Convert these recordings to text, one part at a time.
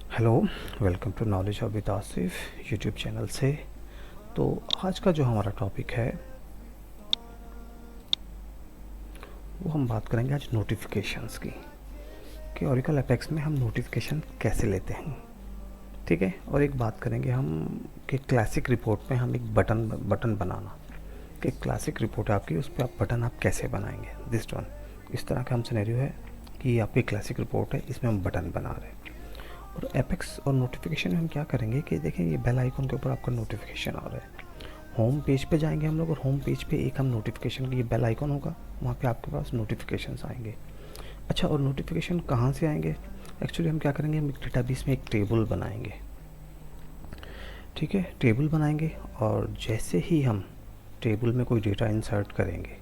Hello, welcome to knowledge of with Asif YouTube channel से। तो आज का जो हमारा टॉपिक है वो हम बात करेंगे आज नोटिफिकेशंस की, कि ओरेकल एपेक्स में हम नोटिफिकेशन कैसे लेते हैं। ठीक है, और एक बात करेंगे हम कि क्लासिक रिपोर्ट में हम एक बटन बनाना, कि क्लासिक रिपोर्ट आपकी, उस पर आप बटन आप कैसे बनाएंगे। दिस वन, इस तरह का हम सिनेरियो है कि आपकी क्लासिक रिपोर्ट है, इसमें हम बटन बना रहे हैं। और एपेक्स और नोटिफिकेशन में हम क्या करेंगे कि देखें ये बेल आइकन के ऊपर आपका नोटिफिकेशन आ रहा है। होम पेज पे जाएंगे हम लोग, और होम पेज पे एक हम नोटिफिकेशन की ये बेल आइकन होगा, वहाँ पे आपके पास नोटिफिकेशंस आएंगे। अच्छा, और नोटिफिकेशन कहाँ से आएंगे? एक्चुअली हम क्या करेंगे, हम एक डेटाबेस में एक टेबल बनाएंगे। ठीक है, टेबल बनाएंगे, और जैसे ही हम टेबल में कोई डेटा इंसर्ट करेंगे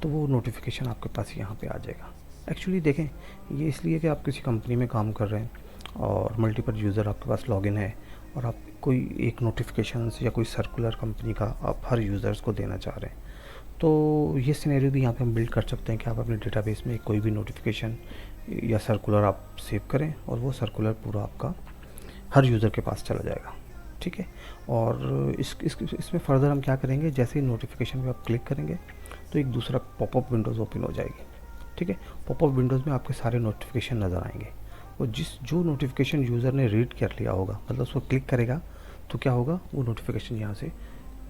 तो वो नोटिफिकेशन आपके पास यहाँ पे आ जाएगा। एक्चुअली देखें, ये इसलिए कि आप किसी कंपनी में काम कर रहे हैं और मल्टीपल यूज़र आपके पास लॉगिन है, और आप कोई एक नोटिफिकेशन या कोई सर्कुलर कंपनी का आप हर यूज़र्स को देना चाह रहे हैं, तो ये सिनेरियो भी यहाँ पे हम बिल्ड कर सकते हैं कि आप अपने डेटाबेस में कोई भी नोटिफिकेशन या सर्कुलर आप सेव करें, और वो सर्कुलर पूरा आपका हर यूज़र के पास चला जाएगा। ठीक है, और इसमें फर्दर हम क्या करेंगे, जैसे ही नोटिफिकेशन पे आप क्लिक करेंगे तो एक दूसरा पॉपअप विंडोज़ ओपन हो जाएगी। ठीक है, पॉपअप विंडोज़ में आपके सारे नोटिफिकेशन नज़र आएंगे, और जो नोटिफिकेशन यूज़र ने रीड कर लिया होगा, मतलब उसको क्लिक करेगा तो क्या होगा, वो नोटिफिकेशन यहाँ से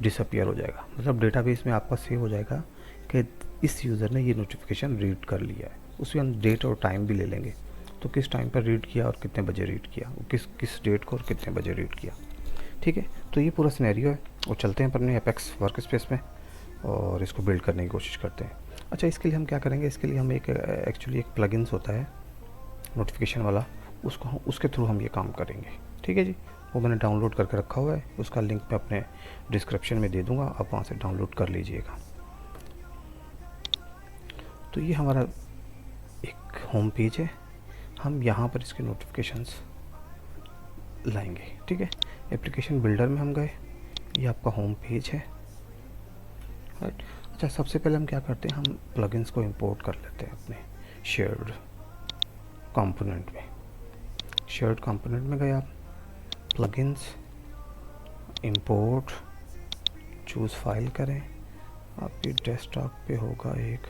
डिसअपियर हो जाएगा। मतलब डेटाबेस में आपका सेव हो जाएगा कि इस यूज़र ने ये नोटिफिकेशन रीड कर लिया है। उसमें हम डेट और टाइम भी ले लेंगे, तो किस टाइम पर रीड किया और कितने बजे रीड किया, किस डेट को और कितने बजे रीड किया। ठीक है, तो ये पूरा सिनेरियो है, और चलते हैं अपने एपेक्स वर्क स्पेस में और इसको बिल्ड करने की कोशिश करते हैं। अच्छा, इसके लिए हम क्या करेंगे, इसके लिए हम एक्चुअली एक प्लगइन्स होता है नोटिफिकेशन वाला, उसके थ्रू हम ये काम करेंगे। ठीक है जी, वो मैंने डाउनलोड करके रखा हुआ है, उसका लिंक मैं अपने डिस्क्रिप्शन में दे दूंगा, आप वहाँ से डाउनलोड कर लीजिएगा। तो ये हमारा एक होम पेज है, हम यहाँ पर इसके नोटिफिकेशंस लाएंगे। ठीक है, एप्लीकेशन बिल्डर में हम गए, ये आपका होम पेज है। राइट, अच्छा, सबसे पहले हम क्या करते हैं, हम प्लगइन्स को इंपोर्ट कर लेते हैं अपने शेयर्ड कंपोनेंट में। शेयर्ड कंपोनेंट में गए आप, प्लगइन्स, इंपोर्ट, चूज़ फाइल करें, आपकी डेस्कटॉप पे होगा एक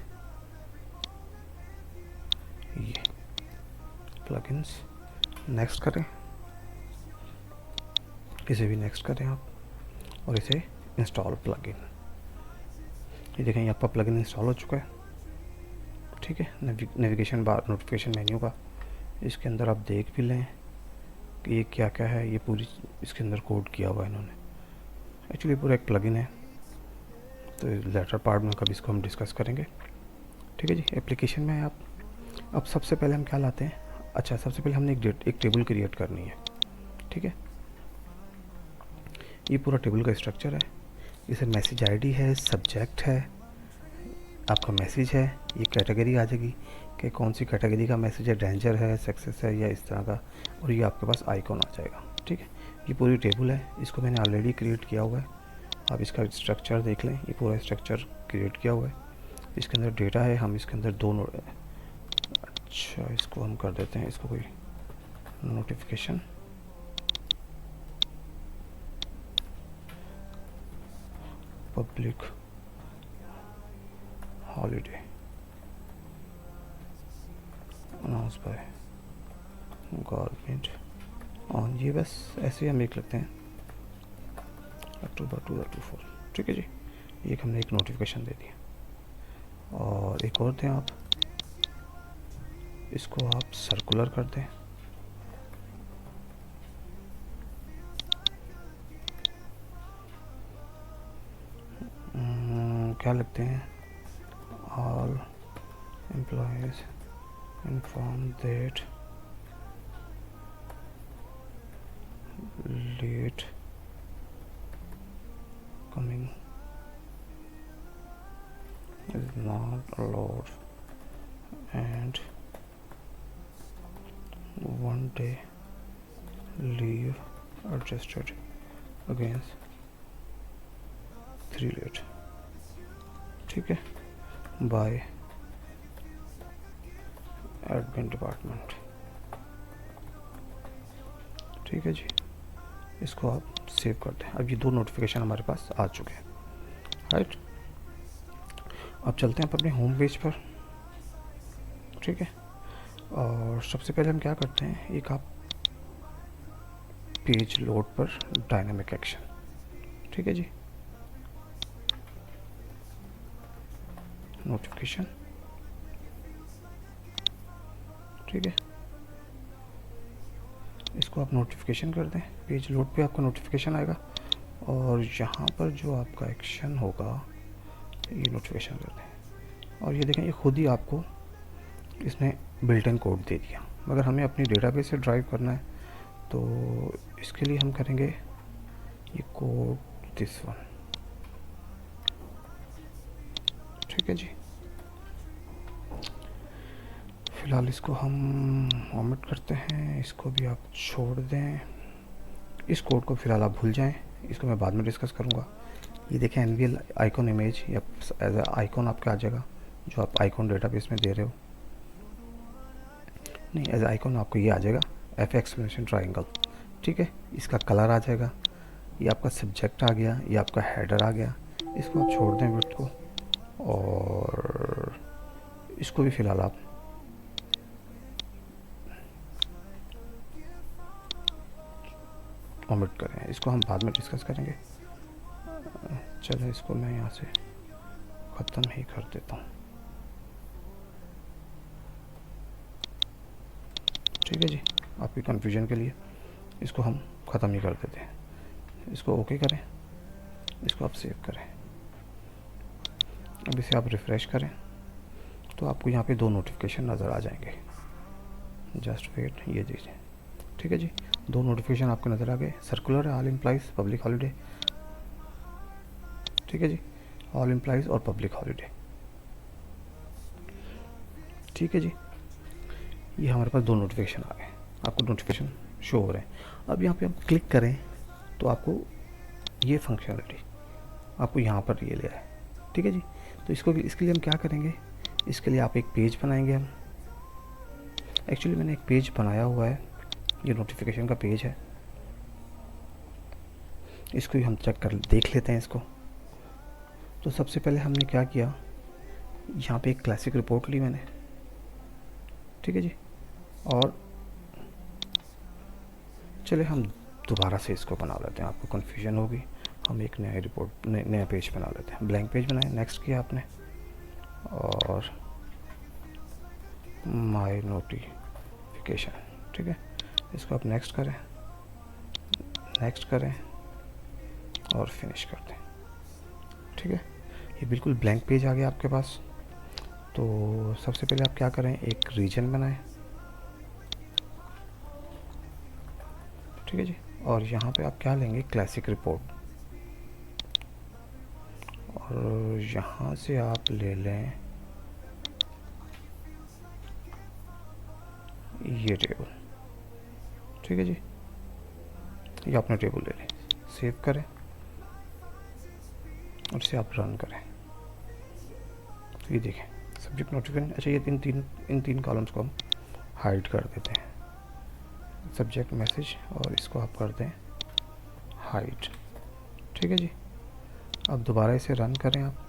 ये प्लगइन्स, नेक्स्ट करें, इसे भी नेक्स्ट करें आप, और इसे इंस्टॉल प्लगइन। ये देखें, ये आपका प्लगइन इंस्टॉल हो चुका है। ठीक है, नेविगेशन बार नोटिफिकेशन मेन्यू का, इसके अंदर आप देख भी लें कि ये क्या क्या है, ये पूरी इसके अंदर कोड किया हुआ है इन्होंने। एक्चुअली पूरा एक प्लगइन है, तो लेटर पार्ट में कभी इसको हम डिस्कस करेंगे। ठीक है जी, एप्लीकेशन में आप, अब सबसे पहले हम क्या लाते हैं, अच्छा, सबसे पहले हमने एक टेबल क्रिएट करनी है। ठीक है, ये पूरा टेबल का स्ट्रक्चर है, इसे मैसेज आईडी है, सब्जेक्ट है, आपका मैसेज है, ये कैटेगरी आ जाएगी कि कौन सी कैटेगरी का मैसेज है, डेंजर है, सक्सेस है, या इस तरह का, और ये आपके पास आइकॉन आ जाएगा। ठीक है, ये पूरी टेबल है, इसको मैंने ऑलरेडी क्रिएट किया हुआ है, आप इसका स्ट्रक्चर देख लें, ये पूरा स्ट्रक्चर क्रिएट किया हुआ है। इसके अंदर डेटा है, हम इसके अंदर दो अच्छा, इसको हम कर देते हैं, इसको कोई notification, public holiday announce by government on, ये बस ऐसे ही हम लिख लेते हैं, अक्टूबर 2024। ठीक है जी, एक हमने एक नोटिफिकेशन दे दिया, और एक और दें आप, इसको आप सर्कुलर कर दें, क्या लिखते हैं, all employees inform that late coming is not allowed and one day leave adjusted against 3 late। ठीक है, बाय एडमिन डिपार्टमेंट, ठीक है जी। इसको आप सेव कर दें। अब ये दो नोटिफिकेशन हमारे पास आ चुके हैं, राइट। अब चलते हैं अपने होम पेज पर, ठीक है। और सबसे पहले हम क्या करते हैं, एक आप पेज लोड पर डायनामिक एक्शन, ठीक है जी। नोटिफिकेशन, ठीक है। इसको आप नोटिफिकेशन कर दें। पेज लोड पे आपको नोटिफिकेशन आएगा और यहाँ पर जो आपका एक्शन होगा ये नोटिफिकेशन कर दें। और ये देखें, ये खुद ही आपको इसने बिल्ट इन कोड दे दिया। मगर हमें अपनी डेटाबेस से ड्राइव करना है तो इसके लिए हम करेंगे ये कोड दिस वन, ठीक है जी। फ़िलहाल इसको हम ओमिट करते हैं, इसको भी आप छोड़ दें। इस कोड को फ़िलहाल आप भूल जाएं, इसको मैं बाद में डिस्कस करूँगा। ये देखें एनवीएल आइकॉन इमेज या एज ए आइकॉन आपका आ जाएगा, जो आप आइकॉन डेटाबेस में दे रहे हो। नहीं, एज आइकॉन आपको ये आ जाएगा एफ एक्सप्लेनेशन ट्राइंगल, ठीक है। इसका कलर आ जाएगा, ये आपका सब्जेक्ट आ गया, ये आपका हेडर आ गया। इसको आप छोड़ दें विड्थ को, और इसको भी फ़िलहाल आप ओमिट करें। इसको हम बाद में डिस्कस करेंगे। चलो इसको मैं यहाँ से ख़त्म ही कर देता हूँ, ठीक है जी। आपकी कन्फ्यूजन के लिए इसको हम ख़त्म ही कर देते हैं। इसको ओके करें, इसको आप सेव करें। अब इसे आप रिफ़्रेश करें तो आपको यहाँ पे दो नोटिफिकेशन नज़र आ जाएंगे। जस्ट वेट, ये दीजिए, ठीक है जी। दो नोटिफिकेशन आपको नज़र आ गए। सर्कुलर है, ऑल एम्प्लॉइज़ पब्लिक हॉलीडे, ठीक है जी। ऑल एम्प्लॉइज़ और पब्लिक हॉलीडे, ठीक है जी। ये हमारे पास दो नोटिफिकेशन आ गए, आपको नोटिफिकेशन शो हो रहे हैं। अब यहाँ पे आप क्लिक करें तो आपको ये फंक्शनलिटी आपको यहाँ पर ये ले आए, ठीक है जी। तो इसके लिए हम क्या करेंगे, इसके लिए आप एक पेज बनाएंगे। हम एक्चुअली मैंने एक पेज बनाया हुआ है, ये नोटिफिकेशन का पेज है। इसको भी हम चेक कर देख लेते हैं इसको। तो सबसे पहले हमने क्या किया, यहाँ पे एक क्लासिक रिपोर्ट ली मैंने, ठीक है जी। और चले हम दोबारा से इसको बना लेते हैं, आपको कन्फ्यूजन होगी। हम एक नया रिपोर्ट नया पेज बना लेते हैं। ब्लैंक पेज बनाए, नेक्स्ट किया आपने, और माय नोटिफिकेशन, ठीक है। इसको आप नेक्स्ट करें और फिनिश कर दें, ठीक है। ये बिल्कुल ब्लैंक पेज आ गया आपके पास। तो सबसे पहले आप क्या करें, एक रीजन बनाएं, ठीक है जी। और यहाँ पे आप क्या लेंगे, क्लासिक रिपोर्ट, और यहाँ से आप ले लें ये टेबल, ठीक है जी। ये अपना टेबल ले लें, सेव करें और इसे आप रन करें। तो ये देखें सब्जेक्ट नोटिफिकेशन। अच्छा, ये इन तीन कॉलम्स को हम हाइड कर देते हैं, सब्जेक्ट मैसेज, और इसको आप कर दें हाइड, ठीक है जी। अब दोबारा इसे रन करें आप,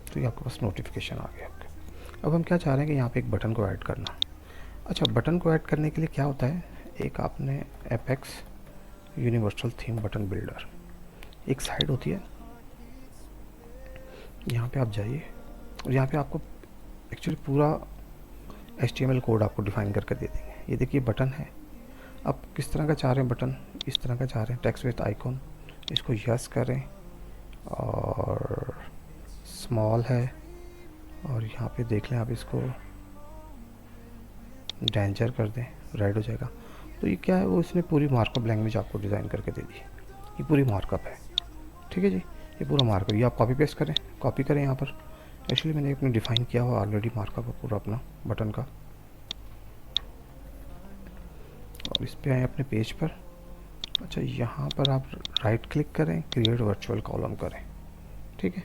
तो ये आपके पास नोटिफिकेशन आ गया आपके। अब हम क्या चाह रहे हैं कि यहाँ पे एक बटन को ऐड करना। अच्छा, बटन को ऐड करने के लिए क्या होता है, एक आपने apex universal theme button builder एक साइड होती है, यहाँ पे आप जाइए और यहाँ पे आपको एक्चुअली पूरा HTML कोड आपको डिफाइन करके दे देंगे। ये देखिए बटन है, आप किस तरह का चाह रहे हैं बटन, इस तरह का चाह रहे हैं, टेक्स्ट विथ आइकॉन, इसको यस करें और स्मॉल है, और यहाँ पे देख लें आप इसको डेंजर कर दें, रेड हो जाएगा। तो ये क्या है, वो इसने पूरी मार्कअप लैंग्वेज आपको डिज़ाइन करके दे दी। ये पूरी मार्कअप है, ठीक है जी। ये पूरा मार्कअप, ये आप कॉपी पेस्ट करें, कॉपी करें यहाँ पर। एक्चुअली मैंने अपने डिफ़ाइन किया हुआ ऑलरेडी मार्कअप है पूरा अपना बटन का। और इस पे आए अपने पेज पर। अच्छा, यहाँ पर आप राइट क्लिक करें, क्रिएट वर्चुअल कॉलम करें, ठीक है।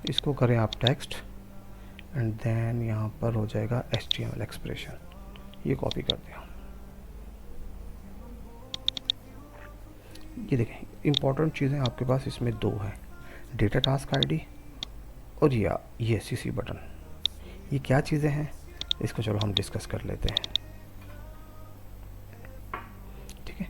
इसको करें आप टेक्स्ट, एंड देन यहाँ पर हो जाएगा HTML एक्सप्रेशन, ये कॉपी कर दिया। ये देखें, इंपॉर्टेंट चीज़ें आपके पास इसमें दो हैं, डेटा टास्क आईडी और ये CC बटन। ये क्या चीज़ें हैं इसको चलो हम डिस्कस कर लेते हैं, ठीक है।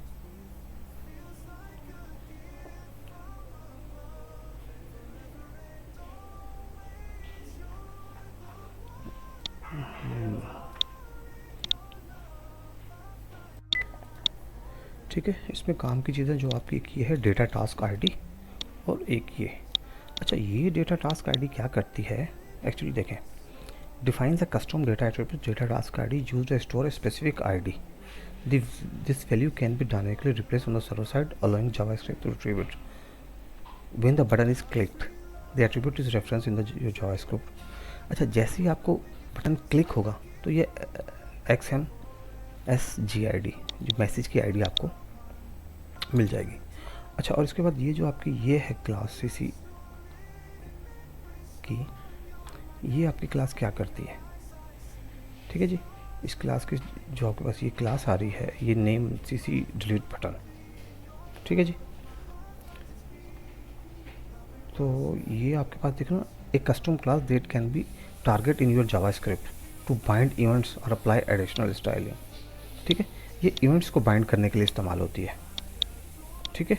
ठीक है, इसमें काम की चीज़ें जो आपकी की है डेटा टास्क आईडी और एक ये। अच्छा, ये डेटा टास्क आईडी क्या करती है एक्चुअली देखें, defines a custom data attribute data task ID used to store a specific ID. This value can be dynamically replaced on the server side, allowing JavaScript to retrieve it. When the button is clicked, the attribute is referenced in the JavaScript. अच्छा, जैसे ही आपको button click होगा तो ये XMSG जो message की ID आपको मिल जाएगी। अच्छा, और इसके बाद ये जो आपकी ये है क्लास CC की, ये आपकी क्लास क्या करती है, ठीक है जी। इस क्लास की जो आपके पास ये क्लास आ रही है, ये नेम CC डिलीट बटन, ठीक है जी। तो ये आपके पास देखना एक custom class that can be target in your JavaScript to bind events और अप्लाई एडिशनल स्टाइलिंग, ठीक है। ये इवेंट्स को बाइंड करने के लिए इस्तेमाल होती है, ठीक है।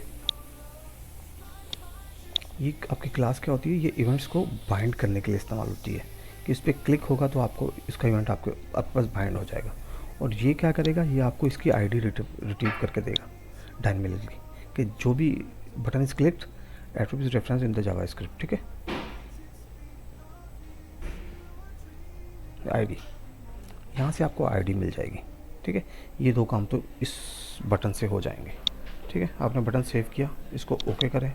ये आपकी क्लास क्या होती है, ये इवेंट्स को बाइंड करने के लिए इस्तेमाल होती है कि इस पर क्लिक होगा तो आपको इसका इवेंट आपके पास बाइंड हो जाएगा। और ये क्या करेगा, ये आपको इसकी आईडी रिट्रीव करके देगा डायनेमिकली कि जो भी button is clicked attribute reference in the JavaScript, ठीक है। आईडी यहाँ से आपको आईडी मिल जाएगी, ठीक है। ये दो काम तो इस बटन से हो जाएंगे, ठीक है। आपने बटन सेव किया, इसको ओके करें,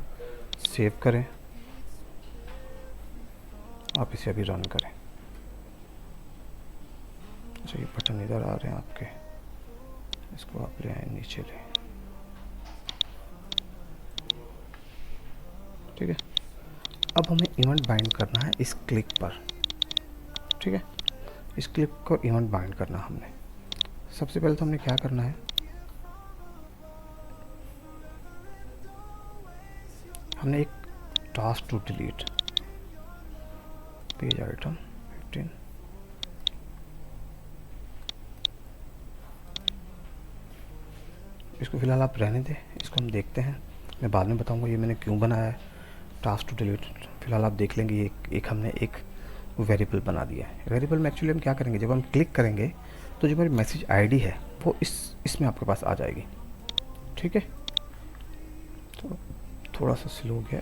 सेव करें, आप इसे अभी रन करें। अच्छा, ये बटन इधर आ रहे हैं आपके, इसको आप ले आए नीचे ले, ठीक है। अब हमें इवेंट बाइंड करना है इस क्लिक पर, ठीक है। इस क्लिक को इवेंट बाइंड करना हमने, सबसे पहले तो हमने क्या करना है, हमने एक task to delete page item 15, इसको फिलहाल आप रहने दें, इसको हम देखते हैं, मैं बाद में बताऊंगा ये मैंने क्यों बनाया है टास्क टू डिलीट। फिलहाल आप देख लेंगे ये एक हमने एक वेरिएबल बना दिया है। वेरिएबल में एक्चुअली हम क्या करेंगे, जब हम क्लिक करेंगे तो जो हमारी मैसेज आईडी है वो इसमें आपके पास आ जाएगी, ठीक है। तो थोड़ा सा स्लो गया,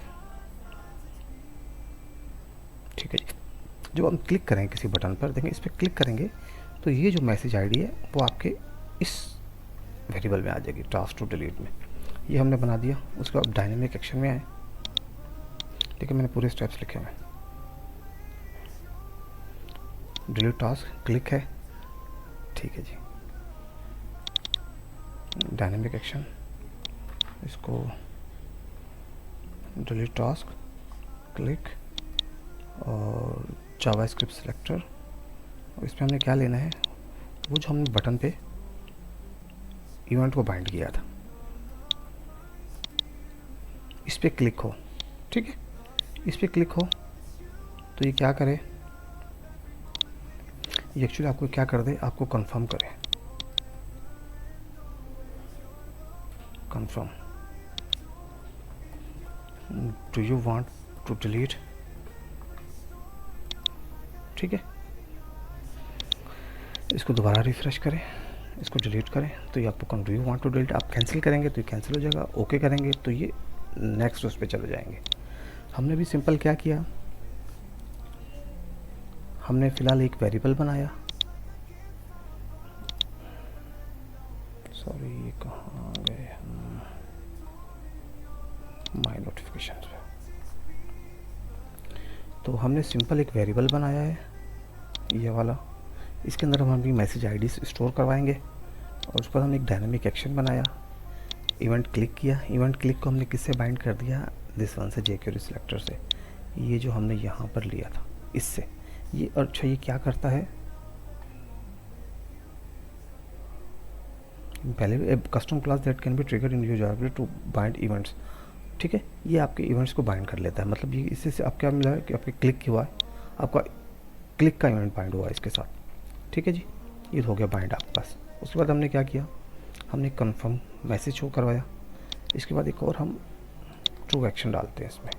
ठीक है जी। जब हम क्लिक करेंगे किसी बटन पर, देखें इस पर क्लिक करेंगे तो ये जो मैसेज आईडी है वो आपके इस वेरिएबल में आ जाएगी टास्क टू डिलीट में। ये हमने बना दिया। उसके बाद डायनेमिक एक्शन में आए, देखिए मैंने पूरे स्टेप्स लिखे हुए हैं। डिलीट टास्क क्लिक है, ठीक है जी। डायनेमिक एक्शन, इसको डिलीट टास्क क्लिक और जावास्क्रिप्ट सिलेक्टर, और इस पर हमने क्या लेना है, वो जो हमने बटन पे इवेंट को बाइंड किया था, इस पर क्लिक हो, ठीक है। इस पर क्लिक हो तो ये क्या करे, ये एक्चुअली आपको क्या कर दे, आपको कंफर्म करे, confirm do you want to delete, ठीक है। इसको दोबारा रिफ्रेश करें, इसको डिलीट करें तो ये आपको do you want to delete, आप कैंसिल करेंगे तो ये कैंसिल हो जाएगा, ओके करेंगे तो ये नेक्स्ट उस पर चले जाएंगे। हमने भी सिंपल क्या किया, हमने फ़िलहाल एक वेरिएबल बनाया, सॉरी ये कहाँ गए हम, माय नोटिफिकेशन। तो हमने सिंपल एक वेरिएबल बनाया है ये वाला, इसके अंदर हम अपनी मैसेज आईडी स्टोर करवाएंगे और उस पर हमने एक डायनामिक एक्शन बनाया, इवेंट क्लिक किया। इवेंट क्लिक को हमने किससे बाइंड कर दिया, दिस वन से, jQuery सिलेक्टर से। ये जो हमने यहाँ पर लिया था इससे, ये अच्छा ये क्या करता है, पहले custom class that can be trigger in your JavaScript to bind events. ठीक है, ये आपके इवेंट्स को बाइंड कर लेता है, मतलब ये इससे से अब क्या मिला है कि आपके क्लिक हुआ है, आपका क्लिक का इवेंट बाइंड हुआ है इसके साथ। ठीक है जी, ये हो गया बाइंड आपके पास। उसके बाद हमने क्या किया, हमने कन्फर्म मैसेज शो करवाया। इसके बाद एक और हम ट्रू एक्शन डालते हैं इसमें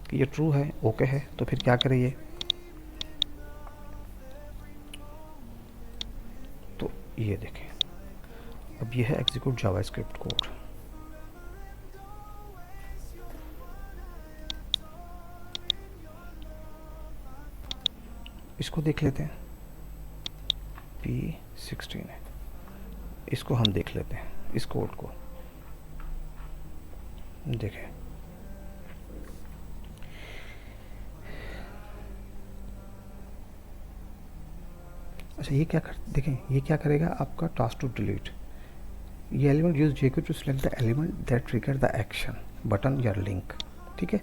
कि ये ट्रू है, ओके है, तो फिर क्या करें ये, तो ये देखें अब ये है एग्जीक्यूट जावास्क्रिप्ट कोड। इसको देख लेते हैं, P16 है, इसको हम देख लेते हैं, इस कोड को देखें। अच्छा ये क्या कर, देखें ये क्या करेगा आपका टास्क टू डिलीट, ये element use jQuery to select the element that trigger the action button या लिंक। ठीक है,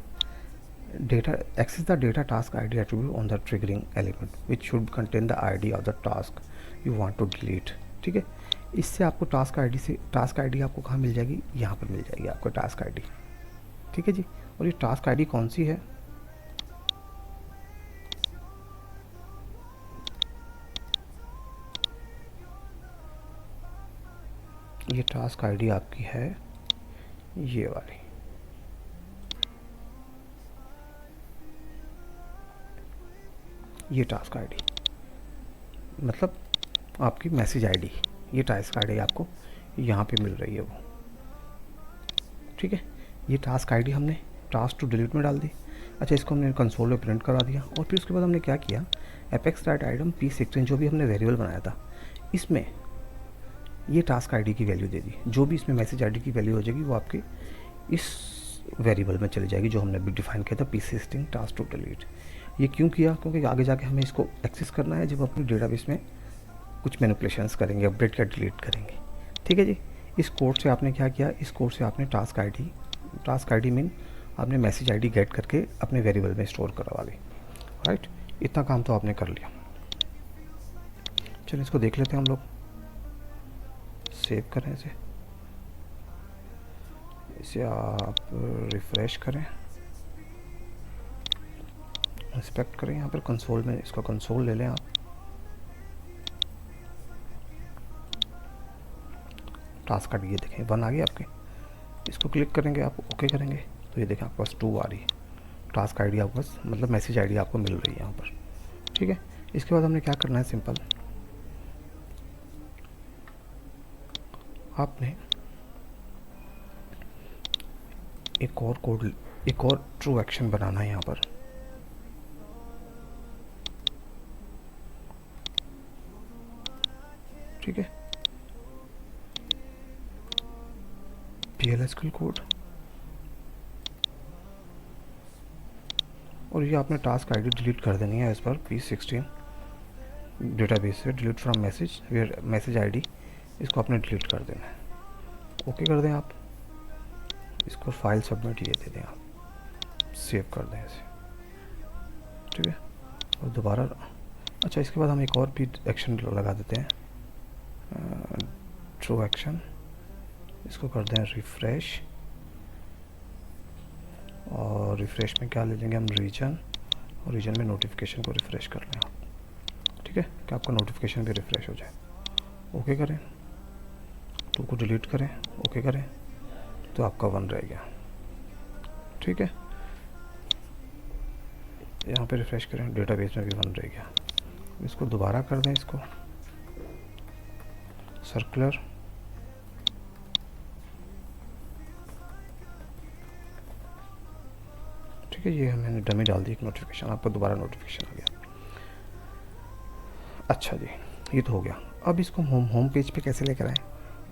data access the data task id attribute on the triggering element which should contain the id of the task you want to delete। ठीक है, इससे आपको task ID से, task ID आपको कहाँ मिल जाएगी, यहाँ पर मिल जाएगी आपको टास्क आईडी। ठीक है जी, और ये टास्क आईडी कौन सी है, ये टास्क आईडी आपकी है ये वाली, ये टास्क आईडी मतलब आपकी मैसेज आईडी, ये टास्क आईडी आपको यहाँ पे मिल रही है वो। ठीक है, ये टास्क आईडी हमने टास्क टू डिलीट में डाल दी। अच्छा इसको हमने कंसोल में प्रिंट करा दिया, और फिर उसके बाद हमने क्या किया, एपेक्स राइट आइटम P16 जो भी हमने वेरिएबल बनाया था, इसमें ये टास्क आईडी की वैल्यू दे दी। जो भी इसमें मैसेज आईडी की वैल्यू हो जाएगी वो आपके इस वेरिएबल में चली जाएगी जो हमने अभी डिफाइन किया था P16 टास्क टू डिलीट। ये क्यों किया, क्योंकि आगे जाके हमें इसको एक्सेस करना है जब अपने डेटाबेस में कुछ मैनिपुलेशंस करेंगे, अपडेट या डिलीट करेंगे। ठीक है जी, इस कोड से आपने क्या किया, इस कोड से आपने टास्क आईडी मीन आपने मैसेज आईडी गेट करके अपने वेरिएबल में स्टोर करवा ली। राइट, इतना काम तो आपने कर लिया। चलिए इसको देख लेते हैं हम लोग, सेव करें इसे आप रिफ्रेश करें, इंस्पेक्ट करें, यहाँ पर कंसोल में इसको कंसोल ले लें आप, टास्क आईडी ये देखें 1 आ गई आपके। इसको क्लिक करेंगे आप, ओके करेंगे तो ये देखें आपके पास 2 आ रही है, टास्क आईडी आपके पास मतलब मैसेज आईडी आपको मिल रही है यहाँ पर। ठीक है, इसके बाद हमने क्या करना है, सिंपल आपने एक और कोड, एक और ट्रू एक्शन बनाना है यहाँ पर। ठीक है, PLSQL कोड, और ये आपने टास्क आईडी डिलीट कर देनी है एज पर P16 डेटाबेस से, delete from message where message ID, इसको आपने डिलीट कर देना है। ओके कर दें आप, इसको फाइल सबमिट ये दे दें आप, सेव कर दें इसे। ठीक है, और दोबारा अच्छा इसके बाद हम एक और भी एक्शन लगा देते हैं, ट्रू एक्शन, इसको कर दें रिफ़्रेश, और रिफ़्रेश में क्या ले लेंगे हम, रीजन, और रीजन में नोटिफिकेशन को रिफ़्रेश कर लें आप। ठीक है, कि आपका नोटिफिकेशन भी रिफ़्रेश हो जाए। ओके करें, टू को डिलीट करें, ओके करें तो आपका 1 रह गया। ठीक है, यहाँ पे रिफ़्रेश करें, डेटाबेस में भी 1 रह गया। इसको दोबारा कर दें, इसको सर्कुलर, ठीक है, ये मैंने डमी डाल दी एक नोटिफिकेशन, आपको दोबारा नोटिफिकेशन आ गया। अच्छा जी, ये तो हो गया। अब इसको होम पेज पे कैसे लेकर आए,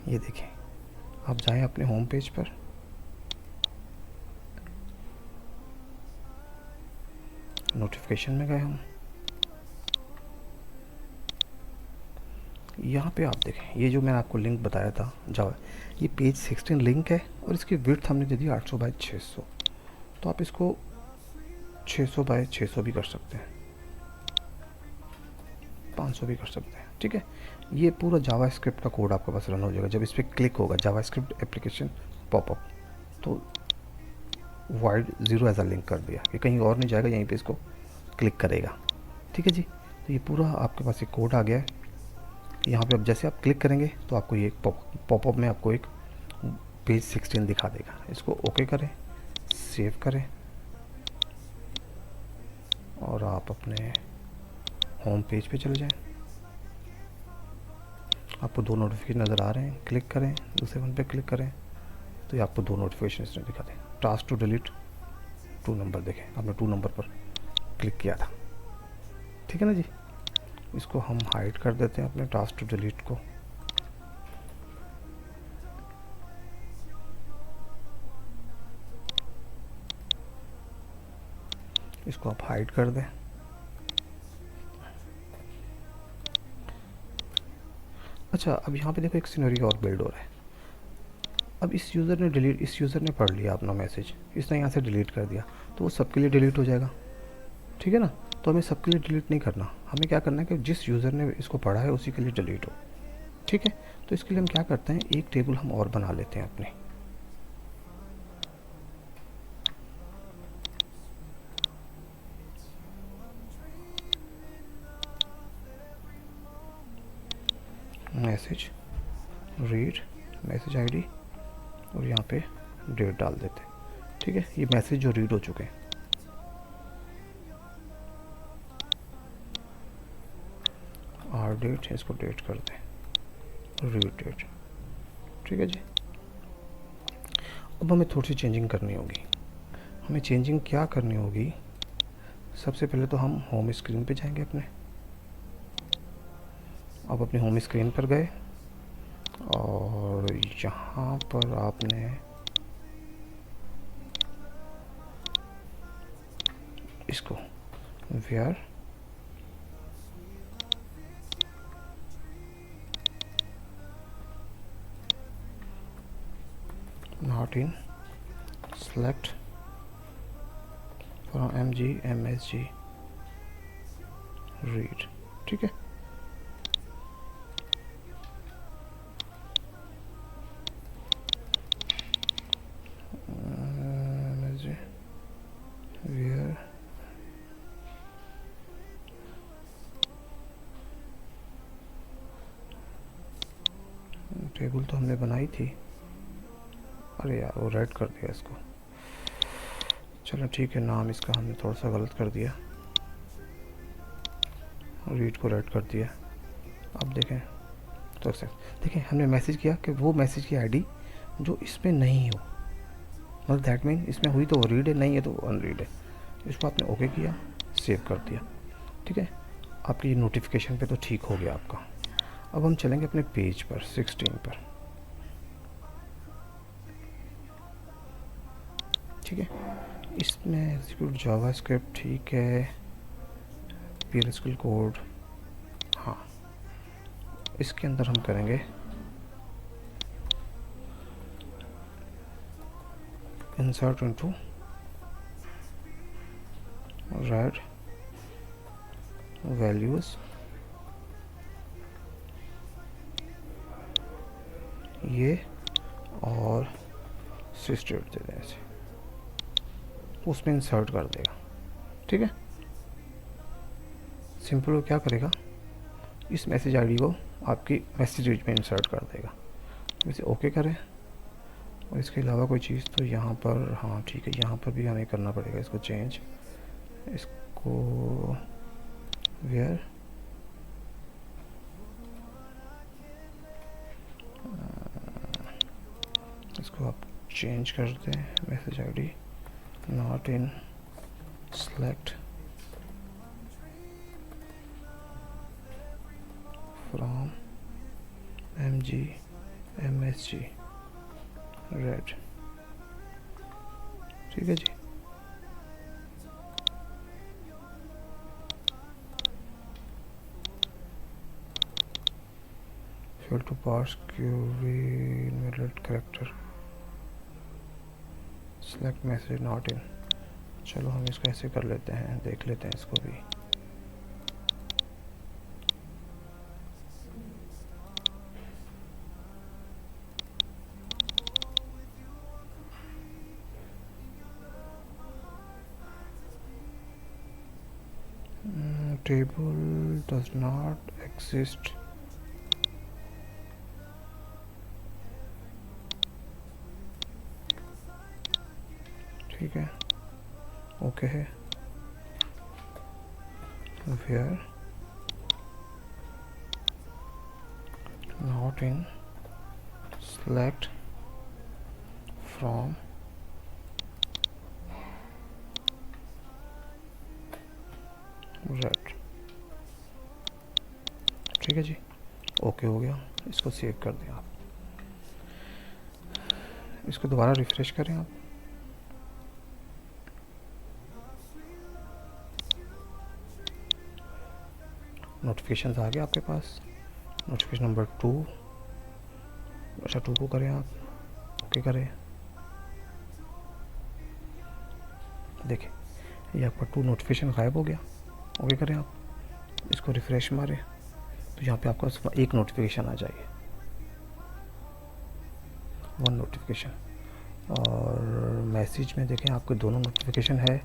ये देखें, आप जाएं अपने होम पेज पर, नोटिफिकेशन में गए हम, यहाँ पे आप देखें, ये जो मैंने आपको लिंक बताया था जावा, ये पेज 16 लिंक है, और इसकी विड्थ हमने दे दी 800 बाय 600, तो आप इसको 600 बाय 600 भी कर सकते हैं। 500 भी कर सकते हैं, ठीक है। ये पूरा जावास्क्रिप्ट का कोड आपके पास रन हो जाएगा। जब इस पर क्लिक होगा जावास्क्रिप्ट एप्लीकेशन पॉपअप, तो wide zero as a link कर दिया, ये कहीं और नहीं जाएगा, यहीं पे इसको क्लिक करेगा, ठीक है जी। तो ये पूरा आपके पास एक कोड आ गया है। यहाँ पे अब जैसे आप क्लिक करेंगे तो आपको ये पॉपअप में आपको एक पेज 16 दिखा देगा। इसको ओके करें, सेव करें और आप अपने होम पेज पे चले जाएं। आपको दो नोटिफिकेशन नज़र आ रहे हैं, क्लिक करें, दूसरे वन पे क्लिक करें तो ये आपको दो नोटिफिकेशन इसने दिखा दें। टास्क टू डिलीट 2 नंबर, देखें आपने 2 नंबर पर क्लिक किया था, ठीक है ना जी। इसको हम हाइड कर देते हैं अपने टास्क टू डिलीट को। इसको आप हाइड कर दें। अच्छा, अब यहाँ पे देखो एक सिनेरियो और बिल्ड हो रहा है। अब इस यूज़र ने पढ़ लिया अपना मैसेज, इसने यहाँ से डिलीट कर दिया, तो वो सबके लिए डिलीट हो जाएगा, ठीक है ना। तो हमें सबके लिए डिलीट नहीं करना, हमें क्या करना है कि जिस यूज़र ने इसको पढ़ा है उसी के लिए डिलीट हो, ठीक है। तो इसके लिए हम क्या करते हैं, एक टेबल हम और बना लेते हैं अपने। मैसेज रीड मैसेज आईडी और यहाँ पे डेट डाल देते हैं, ठीक है। ये मैसेज जो रीड हो चुके हैं, आर डेट, इसको डेट कर दें, रीड डेट, ठीक है जी। अब हमें थोड़ी सी चेंजिंग करनी होगी। हमें चेंजिंग क्या करनी होगी, सबसे पहले तो हम होम स्क्रीन पे जाएंगे अपने। अब अपने होम स्क्रीन पर गए और यहाँ पर आपने इसको where not in select from MG MSG read, ठीक है। वेयर टेबल तो हमने बनाई थी, अरे यार वो रेड कर दिया इसको। चलो ठीक है, नाम इसका हमने थोड़ा सा गलत कर दिया, रीड को रेड कर दिया। अब देखें तो देखें हमने मैसेज किया कि वो मैसेज की आईडी जो इसमें नहीं हो, मतलब दैट मीन इसमें हुई तो वो रीड है, नहीं है तो वो अनरीड है। इसको आपने ओके किया, सेव कर दिया, ठीक है। आपकी नोटिफिकेशन पे तो ठीक हो गया आपका। अब हम चलेंगे अपने पेज पर 16 पर, ठीक है। इसमें एग्जीक्यूट जावास्क्रिप्ट, ठीक है, PLSQL कोड, हाँ। इसके अंदर हम करेंगे इंसर्ट इनटू रेड वैल्यूज, ये और स्टेट दे दें ऐसे, उसमें इंसर्ट कर देगा, ठीक है। सिंपल वो क्या करेगा, इस मैसेज आईडी को आपकी मैसेज में इंसर्ट कर देगा। वैसे ओके करें, और इसके अलावा कोई चीज़ तो यहाँ पर, हाँ ठीक है, यहाँ पर भी हमें करना पड़ेगा इसको चेंज, इसको वेयर इसको आप चेंज कर दें, message ID not in select from MG MSG red, ठीक है जी। fail to parse query invalid character select message not in। चलो हम इसको ऐसे कर लेते हैं, देख लेते हैं इसको भी। table does not exist. ठीक है, ओके है। where not in select from red। ठीक है जी, ओके हो गया। इसको सेव कर दें आप, इसको दोबारा रिफ्रेश करें आप। नोटिफिकेशन आ गया आपके पास, नोटिफिकेशन नंबर 2। अच्छा 2 को करें आप, ओके करें। देखिए ये आपका 2 नोटिफिकेशन गायब हो गया, ओके करें आप। इसको रिफ्रेश मारें तो यहाँ पे आपका एक नोटिफिकेशन आ जाएगी, 1 नोटिफिकेशन। और मैसेज में देखें आपके दोनों नोटिफिकेशन है,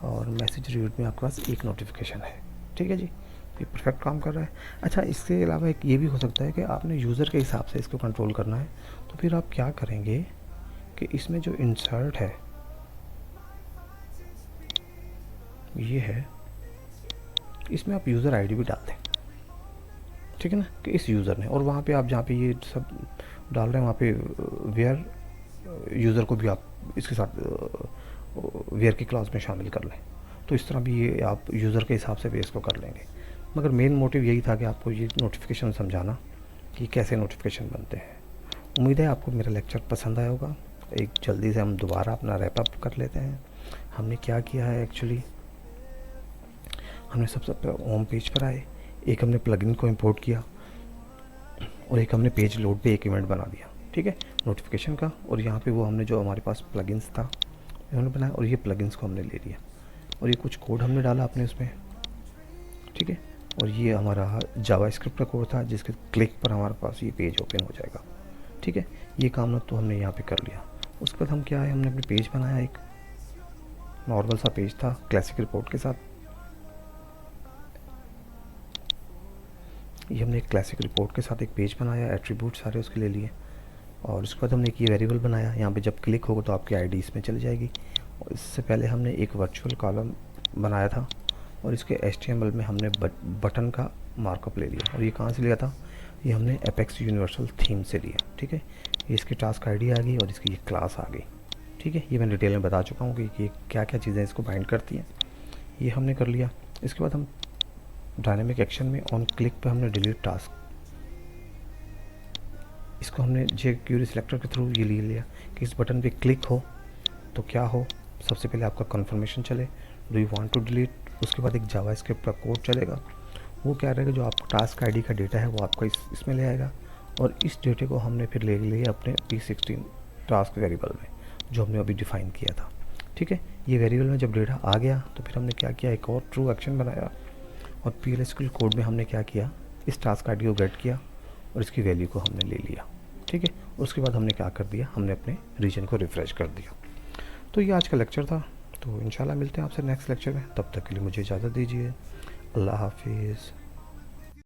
और मैसेज रीड में आपके पास एक नोटिफिकेशन है। ठीक है जी, ये परफेक्ट काम कर रहा है। अच्छा इसके अलावा एक ये भी हो सकता है कि आपने यूज़र के हिसाब से इसको कंट्रोल करना है, तो फिर आप क्या करेंगे कि इसमें जो इंसर्ट है ये है, इसमें आप यूज़र आईडी भी डाल दें। ठीक है ना, कि इस यूज़र ने, और वहाँ पे आप जहाँ पे ये सब डाल रहे हैं वहाँ पे वेयर यूज़र को भी आप इसके साथ वेयर की क्लास में शामिल कर लें। तो इस तरह भी ये आप यूज़र के हिसाब से भी इसको कर लेंगे। मगर मेन मोटिव यही था कि आपको ये नोटिफिकेशन समझाना कि कैसे नोटिफिकेशन बनते हैं। उम्मीद है आपको मेरा लेक्चर पसंद आया होगा। एक जल्दी से हम दोबारा अपना रैप अप कर लेते हैं। हमने क्या किया है एक्चुअली, हमने सबसे पहले होम पेज पर आए, एक हमने प्लगइन को इंपोर्ट किया, और एक हमने पेज लोड पे एक इवेंट बना दिया। ठीक है, नोटिफिकेशन का, और यहाँ पे वो हमने जो हमारे पास प्लगइन्स था उन्होंने बनाया, और ये प्लगइन्स को हमने ले लिया, और ये कुछ कोड हमने डाला अपने उसमें। ठीक है, और ये हमारा जावास्क्रिप्ट का कोड था जिसके क्लिक पर हमारे पास ये पेज ओपन हो जाएगा। ठीक है, ये काम तो हमने यहाँ पे कर लिया। उसके बाद हम क्या है, हमने अपने पेज बनाया, एक नॉर्मल सा पेज था क्लासिक रिपोर्ट के साथ। ये हमने एक क्लासिक रिपोर्ट के साथ एक पेज बनाया, एट्रीब्यूट सारे उसके ले लिए, और उसके बाद हमने एक ये वेरिएबल बनाया। यहाँ पे जब क्लिक होगा तो आपकी आईडी इसमें चली जाएगी। और इससे पहले हमने एक वर्चुअल कॉलम बनाया था, और इसके HTML में हमने बटन का मार्कअप ले लिया। और ये कहाँ से लिया था, ये हमने एपेक्स यूनिवर्सल थीम से लिया। ठीक है, ये इसकी टास्क आईडी आ गई और इसकी ये क्लास आ गई। ठीक है, ये मैं डिटेल में बता चुका हूँ कि ये क्या क्या चीज़ें इसको बाइंड करती हैं। ये हमने कर लिया। इसके बाद हम डायनेमिक एक्शन में ऑन क्लिक पे हमने डिलीट टास्क, इसको हमने jQuery सिलेक्टर के थ्रू ये ले लिया कि इस बटन पे क्लिक हो तो क्या हो। सबसे पहले आपका कंफर्मेशन चले, do you want to delete. उसके बाद एक जावास्क्रिप्ट का कोड चलेगा, वो क्या रहेगा, जो आपका टास्क आईडी का डेटा है वो आपका इसमें ले आएगा, और इस डेटे को हमने फिर ले लिया अपने P16 टास्क वेरिएबल में जो हमने अभी डिफ़ाइन किया था। ठीक है, ये वेरिएबल में जब डेटा आ गया तो फिर हमने क्या किया, एक और ट्रू एक्शन बनाया, और PLSQL कोड में हमने क्या किया, इस टास्क आईडी को गेट किया और इसकी वैल्यू को हमने ले लिया। ठीक है, उसके बाद हमने क्या कर दिया, हमने अपने रीजन को रिफ़्रेश कर दिया। तो ये आज का लेक्चर था, तो इंशाल्लाह मिलते हैं आपसे नेक्स्ट लेक्चर में। तब तक के लिए मुझे इजाज़त दीजिए। अल्लाह हाफिज़।